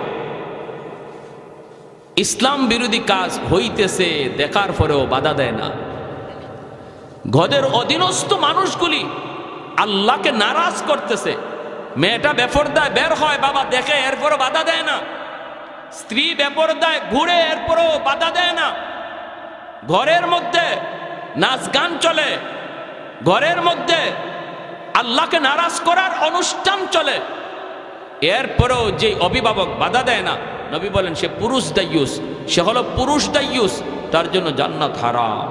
ইসলাম বিরোধী কাজ হইতেছে দেখার পরেও বাধা দেয় না। ঘরের অধীনস্থ মানুষগুলি আল্লাহকে নারাজ করতেছে, মেয়েটা বেপরদায় বের হয়, বাবা দেখে, এরপরও বাধা দেয় না। স্ত্রী বেপরদায় ঘুরে, এরপরও বাধা দেয় না। ঘরের মধ্যে নাচ গান চলে, ঘরের মধ্যে আল্লাহকে নারাজ করার অনুষ্ঠান চলে, এরপরেও যে অভিভাবক বাধা দেয় না, নবী বলেন সে পুরুষ দাইয়ুস, সে হলো পুরুষ দাইয়ুস, তার জন্য জান্নাত হারাম।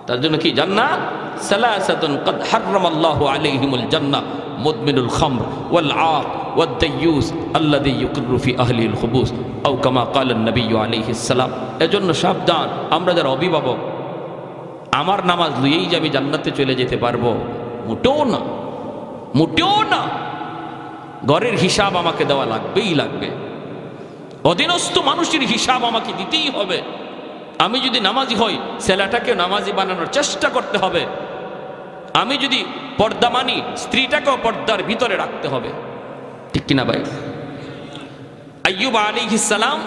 তার জন্য কি জান্নাত? সালাসাতুন ক্বাদ হারামাল্লাহু আলাইহিমুল জান্নাহ মুদমিনুল খামর ওয়াল আক ওয়াদ দাইয়ুস আল্লাযী ইউকিররু ফি আহলিহিল খুবুস আও কামা ক্বালা নবী আলাইহিস সালাম। এজন্য সাবধান, আমরা যারা অভিভাবক, আমার নামাজ লইয়েই যে আমি জান্নাতে চলে যেতে পারবো, মোটেও না, মোটেও না। ঘরের হিসাব আমাকে দেওয়া লাগবেই লাগবে, অধীনস্থ মানুষের হিসাব আমাকে দিতেই হবে। আমি যদি নামাজি হই, ছেলেটাকে নামাজি বানানোর চেষ্টা করতে হবে। আমি যদি পর্দা মানি, স্ত্রীটাকেও পর্দার ভিতরে রাখতে হবে, ঠিক কিনা ভাই? আইয়ুব আলাইহিস সালাম,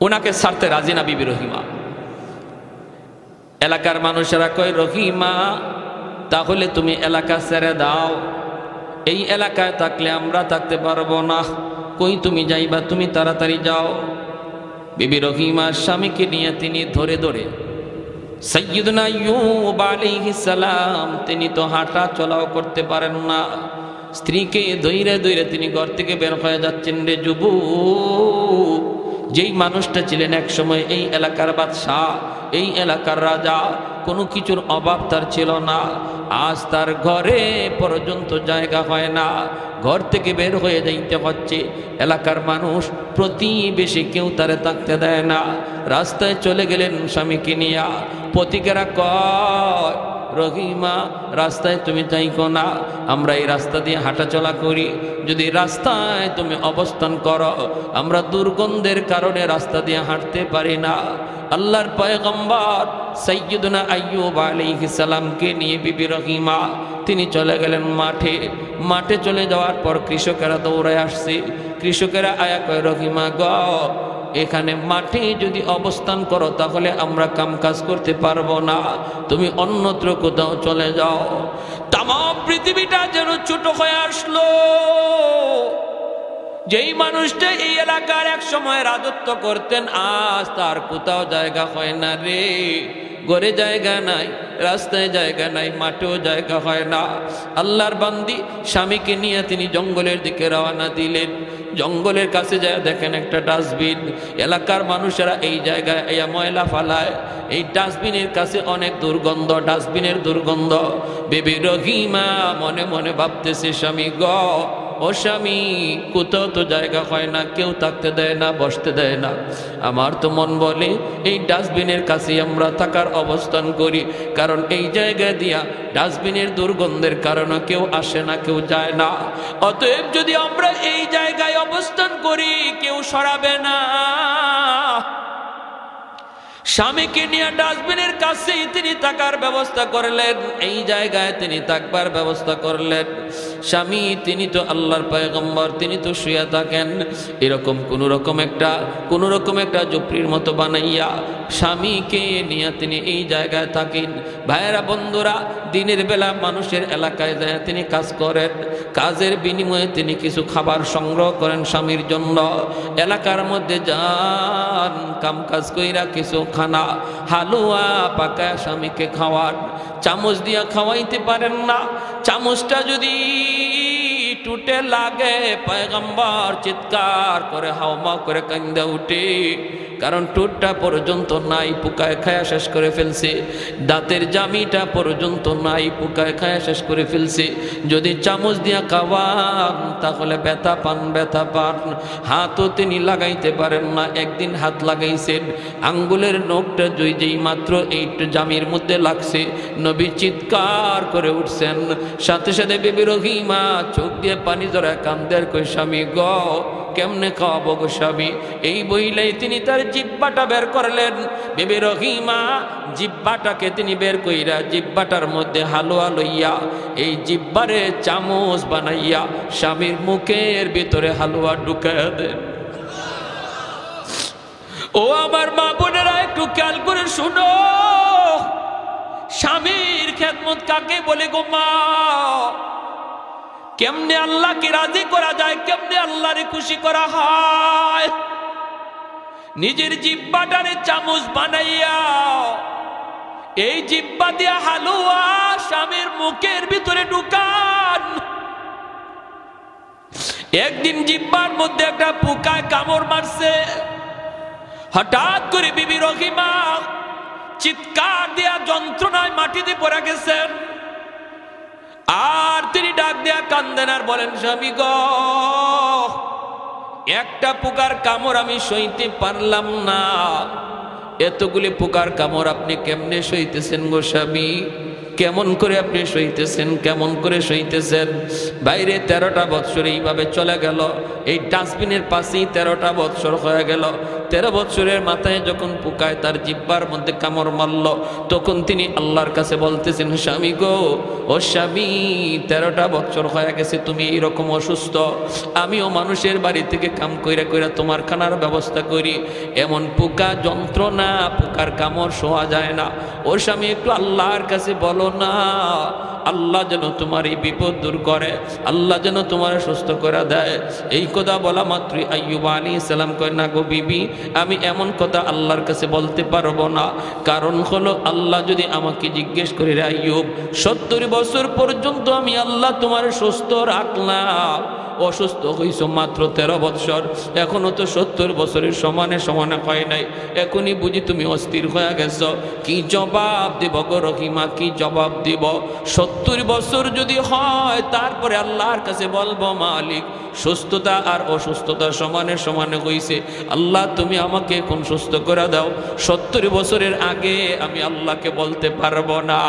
ওনাকে ছাড়তে রাজি না বিবি রহিমা। এলাকার মানুষেরা কয়, রহিমা তাহলে তুমি এলাকা ছেড়ে দাও, এই এলাকায় থাকলে আমরা থাকতে পারবো না, কই তুমি যাইবা, তুমি তাড়াতাড়ি যাও। বিবি রহিমার স্বামীকে নিয়ে তিনি ধরে ধরে, সাইয়্যিদুনা আইয়ুব আলাইহিস সালাম তিনি তো হাঁটা চলাও করতে পারেন না, স্ত্রীকে ধইরে ধইরে তিনি ঘর থেকে বের হয়ে যাচ্ছেন। রে যুবক, যেই মানুষটা ছিলেন এক সময় এই এলাকার বাদশাহ, এই এলাকার রাজা, কোনো কিছুর অভাব তার ছিল না, আজ তার ঘরে পর্যন্ত জায়গা হয় না, ঘর থেকে বের হয়ে যাইতে হচ্ছে। এলাকার মানুষ, প্রতিবেশী কেউ তারে থাকতে দেয় না। রাস্তায় চলে গেলেন স্বামীকে নিয়া। পথিকেরা কয়, রহিমা রাস্তায় তুমি যাইকো না, আমরা এই রাস্তা দিয়ে হাঁটাচলা করি, যদি রাস্তায় তুমি অবস্থান করো, আমরা দুর্গন্ধের কারণে রাস্তা দিয়ে হাঁটতে পারি না। আল্লাহর পয়গম্বর সাইয়্যিদুনা আইয়ুব আলাইহিস সালামকে নিয়ে বিবি রহিমা তিনি চলে গেলেন মাঠে। মাঠে চলে যাওয়ার পর কৃষকেরা দৌড়ায় আসছে। কৃষকেরা আয়া কয়, রহিমা গ, এখানে মাঠে যদি অবস্থান করো তাহলে আমরা কাম কাজ করতে পারবো না, তুমি অন্যত্র কোথাও চলে যাও। তাম পৃথিবীটা যেন ছোট হয়ে আসলো। যেই মানুষটা এই এলাকার এক সময় রাজত্ব করতেন, আজ তার কোথাও জায়গা হয় না রে। ঘরে জায়গা নাই, রাস্তায় জায়গা নাই, মাঠেও জায়গা হয় না। আল্লাহর বান্দি স্বামীকে নিয়ে তিনি জঙ্গলের দিকে রওনা দিলেন। জঙ্গলের কাছে যায় দেখেন একটা ডাস্টবিন। এলাকার মানুষেরা এই জায়গায় ময়লা ফালায়, এই ডাস্টবিনের কাছে অনেক দুর্গন্ধ, ডাস্টবিনের দুর্গন্ধ। বিবি রহিমা মনে মনে ভাবতেছে, স্বামী গ, ও স্বামী, কোথাও তো জায়গা হয় না, কেউ থাকতে দেয় না, বসতে দেয় না। আমার তো মন বলে এই ডাস্টবিনের কাছে আমরা থাকার অবস্থান করি, কারণ এই জায়গা দিয়া ডাস্টবিনের দুর্গন্ধের কারণে কেউ আসে না, কেউ যায় না। অতএব যদি আমরা এই জায়গায় অবস্থান করি, কেউ সরাবে না। স্বামীকে নিয়ে ডাস্টবিনের কাছেই তিনি থাকার ব্যবস্থা করলেন, এই জায়গায় তিনি থাকবার ব্যবস্থা করলেন। স্বামী তিনি তো আল্লাহর পয়গম্বর, তিনি তো শুয়ে থাকেন। এরকম কোন রকম একটা ঝুপড়ির মতো বানাইয়া স্বামীকে নিয়ে তিনি এই জায়গায় থাকেন। ভাইয়েরা বন্ধুরা, দিনের বেলা মানুষের এলাকায় যায় তিনি কাজ করেন, কাজের বিনিময়ে তিনি কিছু খাবার সংগ্রহ করেন স্বামীর জন্য। এলাকার মধ্যে যান, কাম কাজ কইরা কিছু খানা হালুয়া পাকায় স্বামীকে খাওয়ান। চামচ দিয়া খাওয়াইতে পারেন না, চামচটা যদি টুটে লাগে পয়গম্বর চিৎকার করে হাওমা করে কান্দে উঠে। কারণ ঠোঁটটা পর্যন্ত নাই, পোকায় খায়া শেষ করে ফেলছে। দাঁতের জামিটা পর্যন্ত নাই, পোকায় খায়া শেষ করে ফেলছে। যদি চামচ দিয়া খাওয়ান তাহলে ব্যথা পান, ব্যথা পান। হাতও তিনি লাগাইতে পারেন না। একদিন হাত লাগাইছেন, আঙ্গুলের নখটা যেই মাত্র এই জামির মধ্যে লাগছে, নবী চিৎকার করে উঠছেন। সাথে সাথে বিবি রহিমা চোখ দিয়ে পানি জড়ায় কান্দের কই, স্বামী গ কেমনে খাওয়াবো গো স্বামী। এই বইলেই তিনি তার জিব্বাটা বের করলেন। বিবি রহিমা জিব্বাটাকে তিনি বের কইরা জিব্বাটার মধ্যে হালুয়া লইয়া এই জিব্বারে চামচ বানাইয়া স্বামীর মুখের ভিতরে হালুয়া ঢুকাইয়া দেন। ও আমার মা বোনেরা, একটু খেয়াল করে শুনো, স্বামীর খেদমত কাকে বলে গো মা? কেমনে আল্লাহকে রাজি করা যায়, কেমনে আল্লাহরে খুশি করা হয়? নিজের জিব্বাটারে চামচ বানাইয়া এই জিব্বা দিয়া হালুয়া স্বামীর মুখের ভিতরে ঢুকান। একদিন জিব্বার মধ্যে একটা পোকায় কামড় মারছে। হঠাৎ করে বিবি রহিমা চিৎকার দিয়া যন্ত্রণায় মাটিতে পড়ে গেছেন। আর তিনি ডাক দিয়া কান্দেন আর বলেন, স্বামী গো, একটা পোকার কামড় আমি সইতে পারলাম না। এতগুলি পোকার কামড় আপনি কেমনে সইতেছেন গো স্বামী? কেমন করে আপনি সইতেছেন, কেমন করে সইতেছেন? বাইরে 13টা বৎসর এইভাবে চলে গেল। এই ডাস্টবিনের পাশেই 13টা বৎসর হয়ে গেল। 13 বৎসরের মাথায় যখন পোকায় তার জিব্বার মধ্যে কামড় মারল, তখন তিনি আল্লাহর কাছে বলতেছেন, স্বামী গো, ও স্বামী, 13টা বৎসর হয়ে গেছে তুমি এইরকম অসুস্থ। আমিও মানুষের বাড়ি থেকে কাম কইরা কইরা তোমার খানার ব্যবস্থা করি। এমন পোকা যন্ত্রণা, পোকার কামড় শোয়া যায় না। ও স্বামী, একটু আল্লাহর কাছে বলো না, আল্লাহ যেন তোমার এই বিপদ দূর করে, আল্লাহ যেন তোমার সুস্থ করে দেয়। এই কথা বলা মাত্রই আইয়ুব আলাইহিস সালাম কয়, না গো বিবি, আমি এমন কথা আল্লাহর কাছে বলতে পারবো না। কারণ হলো, আল্লাহ যদি আমাকে জিজ্ঞেস করে, রে আইয়ুব, 70 বছর পর্যন্ত আমি আল্লাহ তোমার সুস্থ রাখলাম, অসুস্থ হইছ মাত্র 13 বছর, এখনো তো 70 বছরের সমানে সমানে হয় নাই, এখনই বুঝি তুমি অস্থির হয়ে গেছ। কি জবাব দিব গো রহিমা, কি জবাব দিব? 70 বছর যদি হয়, তারপরে আল্লাহর কাছে বলবো, মালিক, সুস্থতা আর অসুস্থতা সমানে সমানে হইছে, আল্লাহ তুমি আমাকে এখন সুস্থ করে দাও। 70 বছরের আগে আমি আল্লাহকে বলতে পারবো না।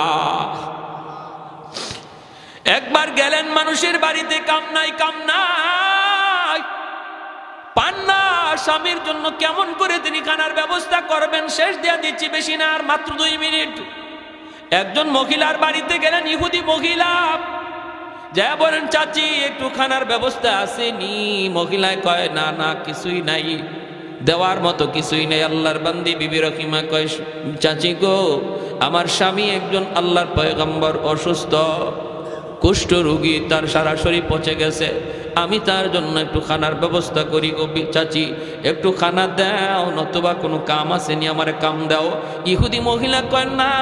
একবার গেলেন মানুষের বাড়িতে, কাম নাই, কাম নাই, পান না। স্বামীর জন্য কেমন করে তিনি খানার ব্যবস্থা করবেন? শেষ দিয়া দিচ্ছি, বেশি না, আর মাত্র 2 মিনিট। একজন মহিলার বাড়িতে গেলেন, ইহুদি মহিলা, যা বলেন, চাচি একটু খানার ব্যবস্থা আসেনি? মহিলায় কয়, না না, কিছুই নাই, দেওয়ার মতো কিছুই নেই। আল্লাহর বান্দি বিবি রহিমা কয়, চাচি গো, আমার স্বামী একজন আল্লাহর পয়গম্বর অসুস্থ, কুষ্ঠ রোগী, তার সারা শরীর পচে গেছে, আমি তার জন্য একটু খানার ব্যবস্থা করি গো চাচি, একটু খানা দাও, নতুবা কোনো কাম আসেনি, আমার কাম দাও। ইহুদি মহিলা কয়, না,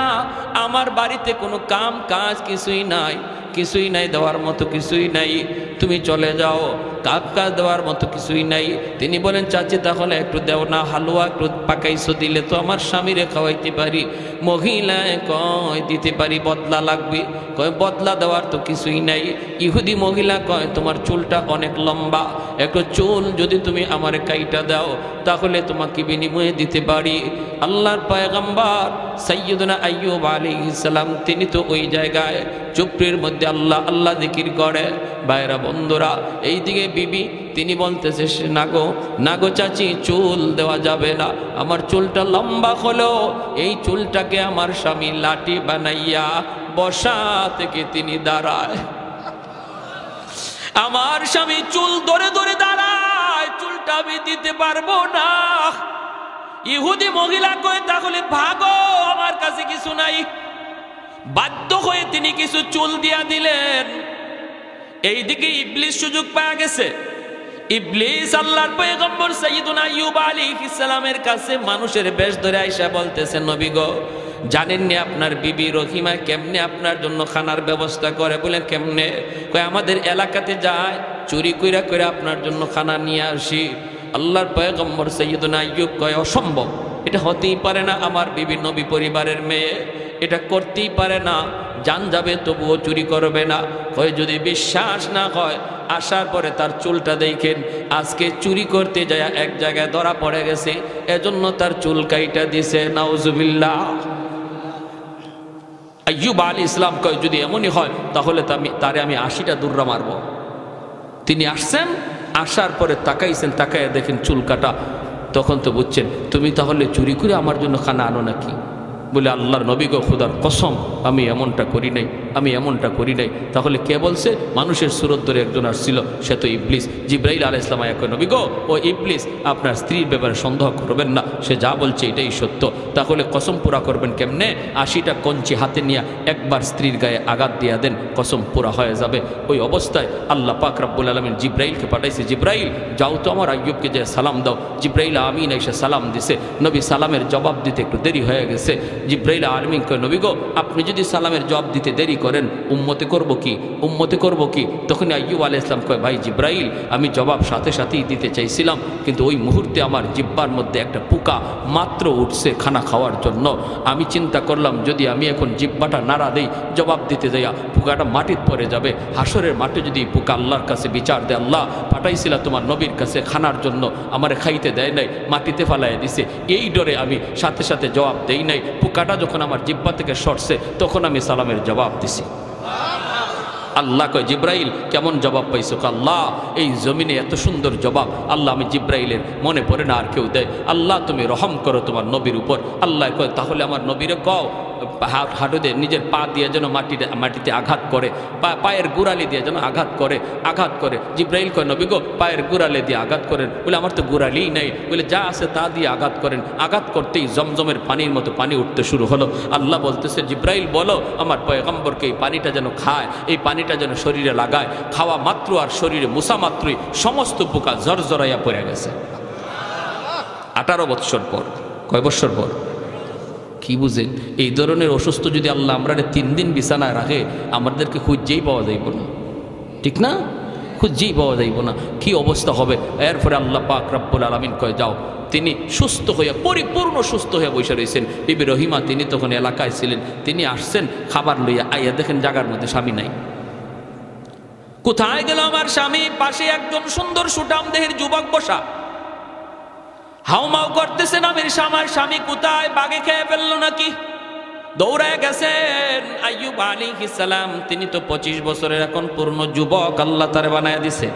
আমার বাড়িতে কোনো কাম কাজ কিছুই নাই, কিছুই নাই, দেওয়ার মতো কিছুই নাই, তুমি চলে যাও, কাজ দেওয়ার মতো কিছুই নাই। তিনি বলেন, চাচি তাহলে একটু দেও না, হালুয়া একটু পাকাইছো, দিলে তো আমার স্বামীরে খাওয়াইতে পারি। মহিলায় কয়, দিতে পারি, বদলা লাগবে। কয়, বদলা দেওয়ার তো কিছুই নাই। ইহুদি মহিলা কয়, তোমার চুলটা অনেক লম্বা, একটু চুল যদি তুমি আমার কাইটা দাও, তাহলে তোমাকে বিনিময়ে দিতে পারি। আল্লাহর পয়গম্বর সাইয়্যিদুনা আইয়ুব আলাইহিস সালাম, তিনি তো ওই জায়গায় চুপড়ির মধ্যে আল্লাহ আল্লাহ জিকির করে। ভাইরা বন্ধুরা, এইদিকে বিবি তিনি বলতেছে, না গো চাচি, চুল দেওয়া যাবে না, আমার চুলটা লম্বা হলো। এই চুলটাকে আমার স্বামী লাঠি বানাইয়া বসা থেকে তিনি দাঁড়ায়। আমার স্বামী চুল ধরে ধরে দাঁড়ায়, চুলটা আমি দিতে পারবো না। ইহুদি মহিলা কয়, তাহলে ভাগো, আমার কাছে কিছু নাই। বাধ্য হয়ে তিনি কিছু চুল দিয়া দিলেন। এইদিকে ইবলিস সুযোগ পাওয়া গেছে। ইবলিস আল্লাহর পয়গম্বর সাইয়্যিদুনা আইয়ুব আলাইহিস সালামের কাছে মানুষের বেশ ধরে আইসা বলতেছে, নবী গো, জানেননি আপনার বিবি রহিমা কেমনে আপনার জন্য খানার ব্যবস্থা করে? বলে, কেমনে? কয়, আমাদের এলাকাতে যায়, চুরি কইরা কইরা আপনার জন্য খানা নিয়ে আসি। আল্লাহর পয়গম্বর সাইয়্যিদুনা আইয়ুব কয় অসম্ভব, এটা হতেই পারে না, আমার বিবি নবী পরিবারের মেয়ে, এটা করতেই পারে না, জান যাবে তবুও চুরি করবে না। কয় যদি বিশ্বাস না হয় আসার পরে তার চুলটা দেখেন, আজকে চুরি করতে যায় এক জায়গায় ধরা পড়ে গেছে, এজন্য তার চুল কাইটা দিছে। নাউজুবিল্লাহ। আইয়ুব আলাইহিস সালাম কয় যদি এমনই হয় তাহলে তারে আমি 80টা দুর্রা মারব। তিনি আসছেন, আসার পরে তাকাইছেন, তাকাইয়া দেখেন চুল কাটা। তখন তো বুঝছেন তুমি তাহলে চুরি করে আমার জন্য খানা আনো নাকি? বলে আল্লাহর নবী গো খুদার কসম আমি এমনটা করি নাই, আমি এমনটা করি নাই। তাহলে কে বলছে? মানুষের সুরত ধরে একজন আসছিল, সে তো ইবলিস। জিবরাইল আলাইহিস সালাম কয় নবী গো ও ইবলিস, আপনার স্ত্রীর ব্যাপারে সন্দেহ করবেন না, সে যা বলছে এটাই সত্য। তাহলে কসম পুরা করবেন কেমনে? 80টা কঞ্চি হাতে নিয়ে একবার স্ত্রীর গায়ে আঘাত দিয়া দেন, কসম পুরা হয়ে যাবে। ওই অবস্থায় আল্লাহ পাক রব্বুল আলামিন জিবরাইলকে পাঠাইছে, জিবরাইল যাও তো আমার আইয়ুবকে যে সালাম দাও। জিবরাইল আমিন এসে সালাম দিছে। নবী সালামের জবাব দিতে একটু দেরি হয়ে গেছে। জিবরাইল আমিন কয় নবী গো আপনি যদি সালামের জবাব দিতে দেরি করেন উম্মতে করব কি, উম্মতে করব কি? তখন আইয়ুব আলাইহিস সালাম কয় ভাই জিবরাইল, আমি জবাব সাথে সাথেই দিতে চাইছিলাম, কিন্তু ওই মুহূর্তে আমার জিহ্বার মধ্যে একটা পোকা মাত্র উঠছে খানা খাওয়ার জন্য। আমি চিন্তা করলাম যদি আমি এখন জিহ্বাটা নাড়া দেই জবাব দিতে যাইয়া পোকাটা মাটির পড়ে যাবে। হাসরের মাঠে যদি পোকা আল্লাহর কাছে বিচার দেয়, আল্লাহ পাঠাইছিলা তোমার নবীর কাছে খানার জন্য, আমারে খাইতে দেয় নাই, মাটিতে ফালাইয়া দিছে, এই ডরে আমি সাথে সাথে জবাব দেই নাই। পোকাটা যখন আমার জিহ্বা থেকে সরছে তখন আমি সালামের জবাব দিছি। আল্লাহ কয় জিবরাইল কেমন জবাব পাইছো? আল্লাহ এই জমিনে এত সুন্দর জবাব আল্লাহ আমি জিবরাইলের মনে পড়ে না আর কেউ দেয়। আল্লাহ তুমি রহম করো তোমার নবীর উপর। আল্লাহ কয় তাহলে আমার নবীরে কও হাঁটুতে নিজের পা দিয়ে যেন মাটিতে আঘাত করে, পায়ের গোড়ালি দিয়ে যেন আঘাত করে। জিবরাইল কয় নবী গো পায়ের গোড়ালি দিয়ে আঘাত করেন। বলে আমার তো গোড়ালিই নেই। বলে যা আছে তা দিয়ে আঘাত করেন। আঘাত করতেই জমজমের পানির মতো পানি উঠতে শুরু হলো। আল্লাহ বলতেছে জিবরাইল বলো আমার পয়গম্বরকে এই পানিটা যেন খায়, এই পানিটা যেন শরীরে লাগায়। খাওয়া মাত্র আর শরীরে মুসা মাত্রই সমস্ত পোকা জরজরাইয়া পড়ে গেছে। 18 বৎসর পর। কয় বৎসর পর? কি বুঝেন? এই ধরনের অসুস্থ যদি আল্লাহ আমরা 3 দিন বিছানায় রাখে আমাদেরকে খুঁজেই পাওয়া যাইব না, ঠিক না? খুঁজেই পাওয়া যাইব না, কি অবস্থা হবে। এরপরে আল্লাহ পাক রব্বুল আলামিন কয় যাও। তিনি সুস্থ হইয়া পরিপূর্ণ সুস্থ হইয়া বসে রয়েছেন। বিবি রহিমা তিনি তখন এলাকায় ছিলেন, তিনি আসছেন খাবার লইয়া, আইয়া দেখেন জায়গার মধ্যে স্বামী নাই। কোথায় গেল আমার স্বামী? পাশে একজন সুন্দর সুঠাম দেহের যুবক বসা, হাউমাউ করতেছেন। আমির স্বামী কোথায়? বাগে খেয়ে ফেললো নাকি? দৌড়ায় গেছেন আইয়ুব আলাইহিস সালাম। তিনি তো 25 বছরের এখন পূর্ণ যুবক, আল্লাহ তারে বানায় দিছে।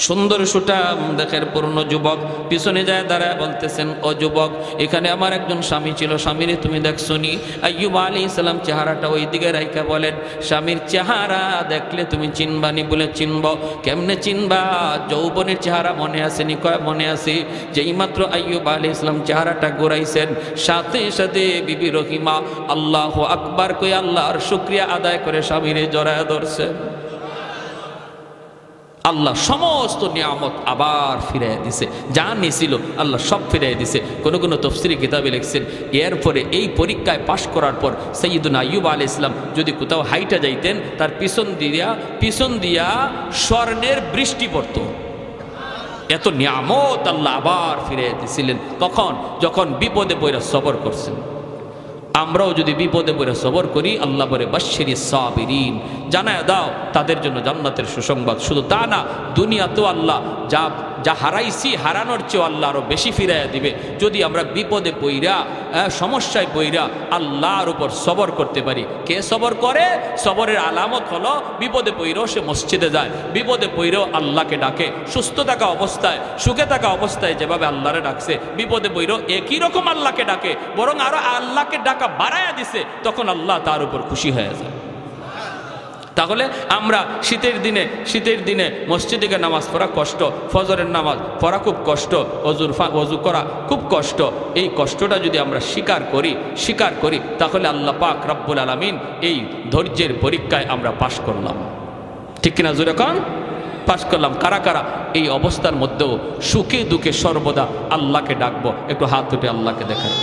সুন্দর সুঠাম দেখের পূর্ণ যুবক। পিছনে যায় দাঁড়ায় বলতেছেন ও যুবক, এখানে আমার একজন স্বামী ছিল, স্বামীরে তুমি দেখছো নি? আইয়ুব আলাইহিস সালাম চেহারাটা ওই দিকে রাইখা বলেন স্বামীর চেহারা দেখলে তুমি চিনবানি? বলে চিনব। কেমনে চিনবা? যৌবনের চেহারা মনে আসেনি? কয় মনে আছে। যেই মাত্র আইয়ুব আলাইহিস সালাম চেহারাটা ঘুরাইছেন সাথে সাথে বিবি রহিমা আল্লাহু আকবার কই আল্লাহর শুকরিয়া আদায় করে স্বামীরে জড়ায় ধরছেন। আল্লাহ সমস্ত নিয়ামত আবার ফিরাই দিছে, যা নিয়েছিল আল্লাহ সব ফিরাই দিছে। কোন কোন তফসিরি কিতাবে লিখছেন এরপরে এই পরীক্ষায় পাশ করার পর সাইয়্যিদুনা আইয়ুব আলাইহিস সালাম যদি কোথাও হাইটা যাইতেন তার পিছন দিয়া স্বর্ণের বৃষ্টি পড়ত। এত নিয়ামত আল্লাহ আবার ফিরাই দিছিলেন। কখন? যখন বিপদে পড়ে সবর করছেন। আমরাও যদি বিপদে পড়ে সবর করি আল্লাহ বলে বাশশিরিস সাবিরিন, জানায় দাও তাদের জন্য জান্নাতের সুসংবাদ। শুধু তা না, দুনিয়াতেও আল্লাহ যা হারাইছি হারানোর চেয়েও আল্লাহ আরো বেশি ফিরাইয়া দিবে যদি আমরা বিপদে পইরা সমস্যায় পইরা আল্লাহর উপর সবর করতে পারি। কে সবর করে? সবরের আলামত হলো বিপদে পইরেও সে মসজিদে যায়, বিপদে পইরেও আল্লাহকে ডাকে। সুস্থ থাকা অবস্থায়, সুখে থাকা অবস্থায় যেভাবে আল্লাহরে ডাকছে, বিপদে পইরেও একই রকম আল্লাহকে ডাকে, বরং আরো আল্লাহকে ডাকা বাড়ায়া দিছে, তখন আল্লাহ তার উপর খুশি হয়ে যায়। তাহলে আমরা শীতের দিনে মসজিদে গিয়ে নামাজ পড়া কষ্ট, ফজরের নামাজ পড়া খুব কষ্ট, অজু করা খুব কষ্ট। এই কষ্টটা যদি আমরা স্বীকার করি তাহলে আল্লাহ পাক রব্বুল আলামিন এই ধৈর্যের পরীক্ষায় আমরা পাশ করলাম। ঠিক কিনা? জোরে কোন? পাশ করলাম। কারা কারা এই অবস্থার মধ্যেও সুখে দুঃখে সর্বদা আল্লাহকে ডাকবো? একটু হাত উঠে আল্লাহকে দেখাই।